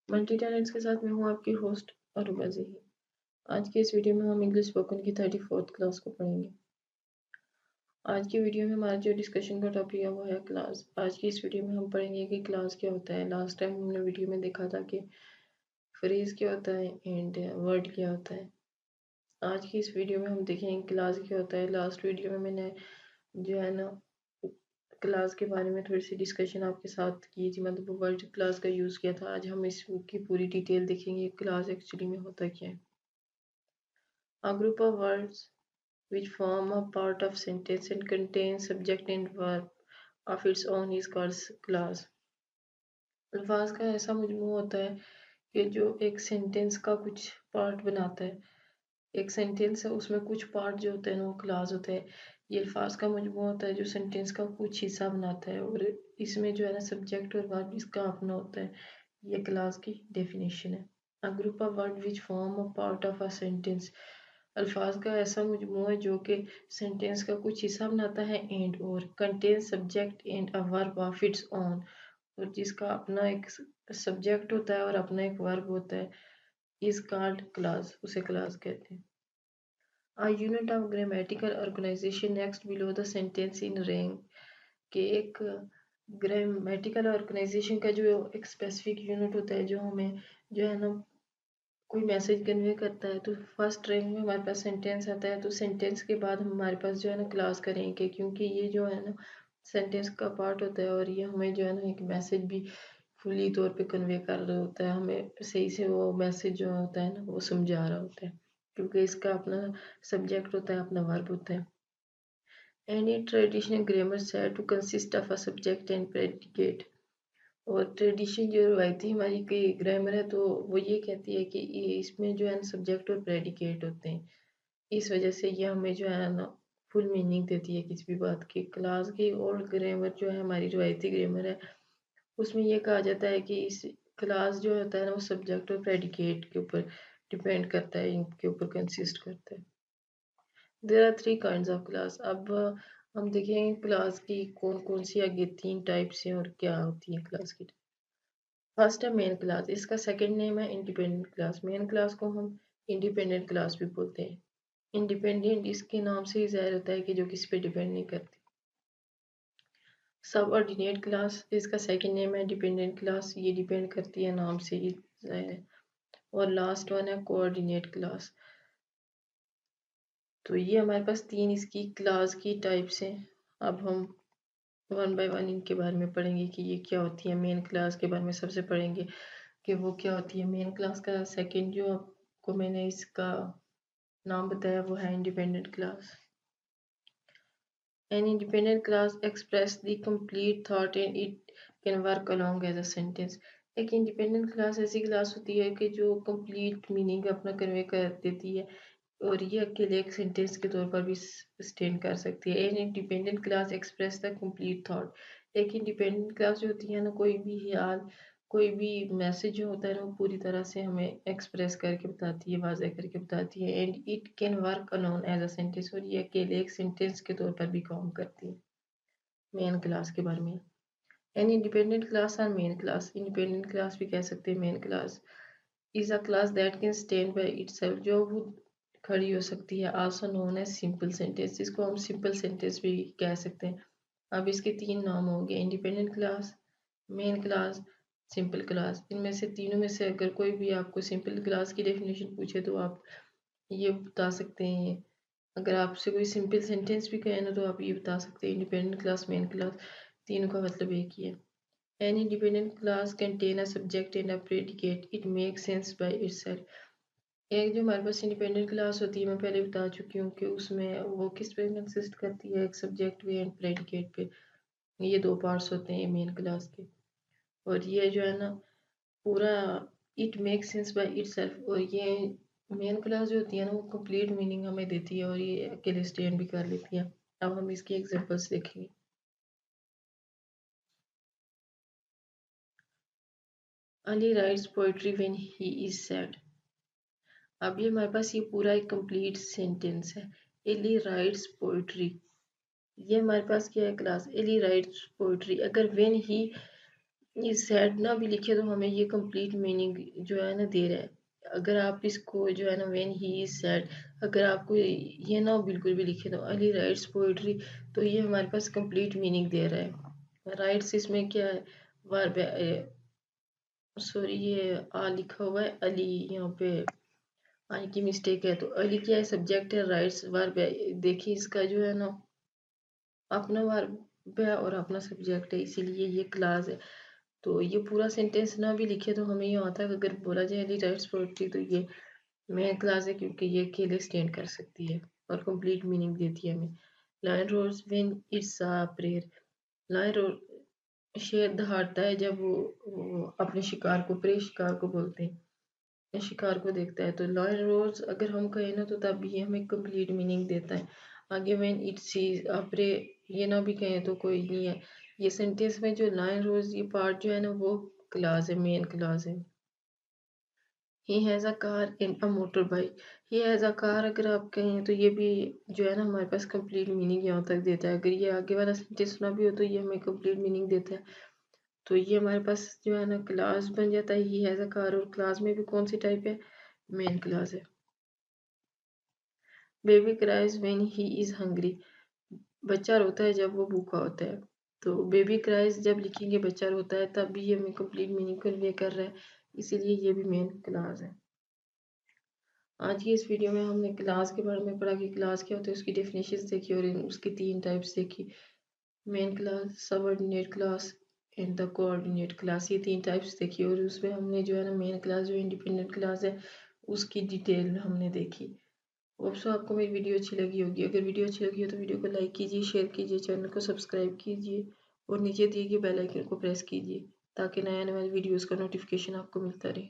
Multi talents के साथ मैं हूँ आपकी होस्ट अरुबा ज़ही। आज के इस वीडियो में हम इंग्लिश स्पोकन की 34th क्लास को पढ़ेंगे। आज की वीडियो में हमारा जो डिस्कशन का टॉपिक है वो है क्लास। आज की इस वीडियो में हम पढ़ेंगे कि क्लास क्या होता है। लास्ट टाइम हमने वीडियो में देखा था कि फ्रेज क्या होता है एंड वर्ड क्या होता है। आज की इस वीडियो में हम देखेंगे क्लास क्या होता है। लास्ट वीडियो में मैंने जो है ना क्लास के बारे में थोड़ी सी डिस्कशन आपके साथ की थी, मतलब वर्ड क्लास का यूज़ किया था। आज हम इसकी पूरी डिटेल देखेंगे क्लास एक्चुअली में होता क्या है। A group of words which form a part of sentence and contain subject and verb of its own is called class. अल्फाज का ऐसा मजमू होता है कि जो एक सेंटेंस का कुछ पार्ट बनाता है। एक सेंटेंस है उसमें कुछ पार्ट जो होते हैं ना वो क्लास होते हैं। ये अल्फाज का मजमू होता है जो सेंटेंस का कुछ हिस्सा बनाता है और इसमें जो है ना सब्जेक्ट और वर्ब इसका अपना होता है। ये क्लास की डेफिनेशन है। A group of words which form a part of a sentence, अल्फाज का ऐसा मजमू है जो कि सेंटेंस का कुछ हिस्सा बनाता है एंड और contain subject and a verb of its own, और जिसका अपना एक सब्जेक्ट होता है और अपना एक वर्ब होता है, इज कॉल्ड क्लास, उसे क्लास कहते हैं। A unit of grammatical organization next below the sentence in rank, के एक ग्रामेटिकल ऑर्गेनाइजेशन का जो एक स्पेसिफिक यूनिट होता है जो हमें जो है ना कोई मैसेज कन्वे करता है। तो फर्स्ट रैंक में हमारे पास सेंटेंस आता है, तो सेंटेंस के बाद हमारे पास जो है ना क्लास करेंगे, क्योंकि ये जो है ना सेंटेंस का पार्ट होता है और ये हमें जो है ना एक मैसेज भी फुली तौर पे कन्वे कर रहा होता है, हमें सही से वो मैसेज जो होता है ना वो समझा रहा होता है, क्योंकि इसका अपना सब्जेक्ट होता है, अपना वर्ब होता है। Any traditional grammar said to consist of a subject and predicate, और ट्रेडिशन जो रवायती हमारी कोई ग्रामर है तो वो ये कहती है कि ये इसमें जो है ना सब्जेक्ट और प्रेडिकेट होते हैं। इस वजह से ये हमें जो है ना फुल मीनिंग देती है किसी भी बात की। क्लास की ओल्ड ग्रामर जो है हमारी रवायती ग्रामर है उसमें ये कहा जाता है कि इस क्लास जो होता है ना वो सब्जेक्ट और प्रेडिकेट के ऊपर डिपेंड करता है, इनके ऊपर कंसिस्ट करता है। There are three kinds of clause. अब हम देखेंगे क्लास की कौन कौन सी आगे तीन टाइप्स हैं और क्या होती है क्लास की। फर्स्ट है मेन क्लास, इसका सेकंड नेम है इंडिपेंडेंट क्लास। मेन क्लास को हम इंडिपेंडेंट क्लास भी बोलते हैं। इंडिपेंडेंट इसके नाम से ही जाहिर होता है कि जो किसी पे डिपेंड नहीं करती। सबऑर्डिनेट क्लास, इसका सेकंड नेम है डिपेंडेंट क्लास, ये डिपेंड करती है नाम से ही जाहिर है। और लास्ट वन है कोऑर्डिनेट क्लास। तो ये हमारे पास तीन इसकी क्लास की टाइप्स हैं। अब हम वन बाय वन इनके बारे में पढ़ेंगे कि ये क्या होती है। मेन क्लास के बारे में सबसे पढ़ेंगे कि वो क्या होती है। मेन क्लास का सेकंड जो आपको मैंने इसका नाम बताया वो है independent class. An independent class express the complete thought and it can work along as a sentence. एक इंडिपेंडेंट क्लास ऐसी क्लास होती है कि जो कंप्लीट मीनिंग अपना कन्वे कर देती है और ये अकेले एक सेंटेंस के तौर पर भी स्टैंड कर सकती है। N independent class express the complete thought. एक इंडिपेंडेंट क्लास जो होती है ना कोई भी ख्याल कोई भी मैसेज जो होता है ना वो पूरी तरह से हमें एक्सप्रेस करके बताती है, वाज़ह करके बताती है। And it can work alone as a sentence, और ये अकेले एक सेंटेंस के तौर पर भी काम करती है। मेन क्लास के बारे में एन इंडिपेंडेंट क्लास और मेन क्लास, इंडिपेंडेंट क्लास भी कह सकते हैं। Main clause is a clause that can stand by itself, जो वो खड़ी हो सकती है। Also known as simple sentence, जिसको हम सिंपल सेंटेंस भी कह सकते हैं। अब इसके तीन नाम होंगे, independent class, main class, simple class. इनमें से तीनों में से अगर कोई भी आपको सिंपल क्लास की डेफिनेशन पूछे तो आप ये बता सकते हैं। अगर आपसे कोई सिंपल सेंटेंस भी कहे ना तो आप ये बता सकते हैं इंडिपेंडेंट क्लास, मेन क्लास, तीनों का मतलब एक ही है। An independent class contain a subject and a predicate. It makes sense by itself. एक जो हमारे पास इंडिपेंडेंट क्लास होती है मैं पहले बता चुकी हूँ कि उसमें वो किस पे कंसिस्ट करती है, एक सब्जेक्ट पे एंड प्रेडिकेट पे। ये दो पार्ट्स होते हैं मेन क्लास के। और ये जो है ना पूरा it make sense by itself, और ये मेन क्लास जो होती है ना वो कंप्लीट मीनिंग हमें देती है और ये अकेले स्टैंड भी कर लेती है। अब हम इसकी एग्जांपल्स देखेंगे। Ali writes poetry when he is sad. अब ये हमारे पास ये पूरा एक कंप्लीट सेंटेंस है। एली राइट्स पोइट्री, ये हमारे पास क्या है क्लास। Ali writes poetry. अगर व्हेन ही ये सैड ना भी लिखे तो हमें ये कंप्लीट मीनिंग जो है ना दे रहा है। अगर आप इसको जो है ना व्हेन ही इज सैड, अगर आपको ये ना बिल्कुल भी लिखे तो अली राइट्स पोइट्री, तो ये हमारे पास कंप्लीट मीनिंग दे रहा है। राइट्स इसमें क्या है, वर्ब, सॉरी ये आ लिखा हुआ है अली, यहाँ पे आई की मिस्टेक है। तो अली क्या है, सब्जेक्ट है, राइट्स वर्ब है। देखिए इसका जो है ना अपना वर्ब है और अपना सब्जेक्ट है, इसीलिए ये क्लास है। तो ये पूरा सेंटेंस ना भी लिखे तो हमें ये आता है कि अगर बोला जाए अली राइट्स पोएट्री तो ये मेन क्लास है, क्योंकि ये अकेले स्टैंड कर सकती है और कंप्लीट मीनिंग देती है हमें। Lion roars when it's a prayer, lion roar शेर दहाड़ता है जब वो अपने शिकार को, प्रे शिकार को बोलते हैं, शिकार को देखता है। तो लायन रोर्स अगर हम कहें ना तो तब ये हमें कंप्लीट मीनिंग देता है। आगे when it sees a prey, ये ना भी कहें तो कोई नहीं है। ये सेंटेंस में जो लायन रोज ये पार्ट जो है ना वो क्लास है, मेन क्लास है। He has a car and a motor bike, he has a car अगर आप कहें तो ये भी जो है ना हमारे पास कंप्लीट मीनिंग यहाँ तक देता है। अगर ये आगे वाला सेंटेंस ना भी हो तो ये हमें कंप्लीट मीनिंग देता है। तो ये हमारे पास जो है ना क्लास बन जाता है ही हैज़ अ कार, और क्लास में भी कौन सी टाइप है, मेन क्लास है। Baby cries when he is hungry, बच्चा रोता है जब वो भूखा होता है। तो बेबी क्राइज जब लिखेंगे बच्चा रोता है तब भी ये हमें कंप्लीट मीनिंग कन्वे कर रहा है, इसीलिए ये भी मेन क्लास है। आज की इस वीडियो में हमने क्लास के बारे में पढ़ा कि क्लास क्या होता है, उसकी डेफिनेशन देखी और उसकी 3 टाइप्स देखी, main class, subordinate class and the coordinate class, ये 3 टाइप्स देखी। और उसमें हमने जो है ना मेन क्लास जो इंडिपेंडेंट क्लास है उसकी डिटेल हमने देखी। होप सो आपको मेरी वीडियो अच्छी लगी होगी। अगर वीडियो अच्छी लगी हो तो वीडियो को लाइक कीजिए, शेयर कीजिए, चैनल को सब्सक्राइब कीजिए और नीचे दिए गए बेल आइकन को प्रेस कीजिए ताकि नए आने वाली वीडियोस का नोटिफिकेशन आपको मिलता रहे।